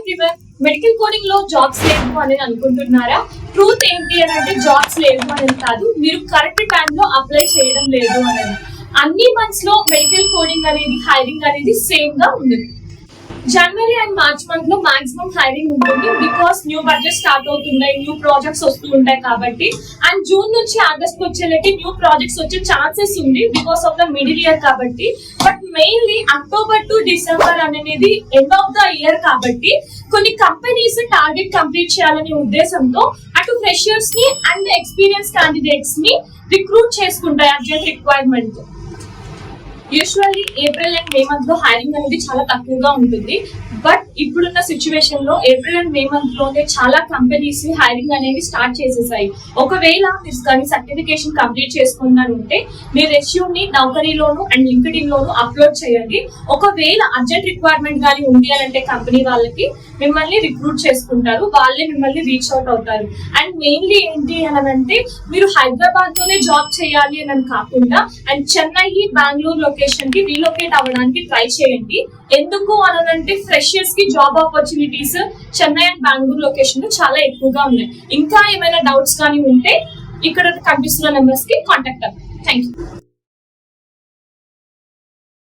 Everyone, medical coding లో jobs లేవు అని అనుకుంటున్నారా? ట్రూత్ ఏంటి అని అంటే జాబ్స్ లేవు అనేది కాదు, మీరు కరెక్ట్ టైం లో అప్లై చేయడం లేదు అనేది. అన్ని మంత్స్ లో మెడికల్ కోడింగ్ అనేది హైరింగ్ అనేది సేమ్ గా ఉంది. జనవరి అండ్ మార్చ్ మంత్ లో మాక్సిమం హైరింగ్ ఉంటుంది, బికాస్ న్యూ బడ్జెట్ స్టార్ట్ అవుతున్నాయి, న్యూ ప్రాజెక్ట్స్ వస్తూ ఉంటాయి కాబట్టి. అండ్ జూన్ నుంచి ఆగస్ట్ వచ్చేలకి న్యూ ప్రాజెక్ట్స్ వచ్చే ఛాన్సెస్ ఉంది because of the middle year కాబట్టి. But mainly October to December అనేది ఎండ్ ఆఫ్ ద ఇయర్ కాబట్టి కొన్ని కంపెనీస్ టార్గెట్ కంప్లీట్ చేయాలనే ఉద్దేశంతో అటు ఫ్రెషర్స్ ని అండ్ ఎక్స్పీరియన్స్ క్యాండిడేట్స్ ని రిక్రూట్ చేసుకుంటాయి urgent requirement. Usually April and May month లో హైరింగ్ అనేది చాలా తక్కువగా ఉంటుంది. బట్ ఇప్పుడున్న సిచ్యువేషన్ లో ఏప్రిల్ అండ్ మే మంత్ లోనే చాలా కంపెనీస్ హైరింగ్ అనేది స్టార్ట్ చేసేసాయి. ఒకవేళ మీరు దాని సర్టిఫికేషన్ కంప్లీట్ చేసుకున్నారంటే మీ రెస్యూమ్ ని నౌకరీలోను అండ్ లింక్డ్ఇన్ లోను అప్లోడ్ చేయండి. ఒకవేళ అర్జెంట్ రిక్వైర్మెంట్ కానీ ఉంది అని అంటే కంపెనీ వాళ్ళకి మిమ్మల్ని రిక్రూట్ చేసుకుంటారు, వాళ్ళే మిమ్మల్ని రీచ్ అవుట్ అవుతారు. అండ్ మెయిన్లీ ఏంటి అని అంటే మీరు హైదరాబాద్ లోనే జాబ్ చేయాలి అని కాకుండా అండ్ చెన్నై, బెంగళూరు లొకేషన్ కి రీలొకేట్ అవ్వడానికి ట్రై చేయండి. ఎందుకు అనంటే ఫ్రెషర్స్ కి job opportunities Chennai and Bengaluru location లో చాలా ఎక్కువగా ఉన్నాయి. ఇంకా ఏమైనా డౌట్స్ కానీ ఉంటే ఇక్కడ కనిపిస్తున్న నెంబర్స్ కి కాంటాక్ట్ అవ్వండి. Thank you.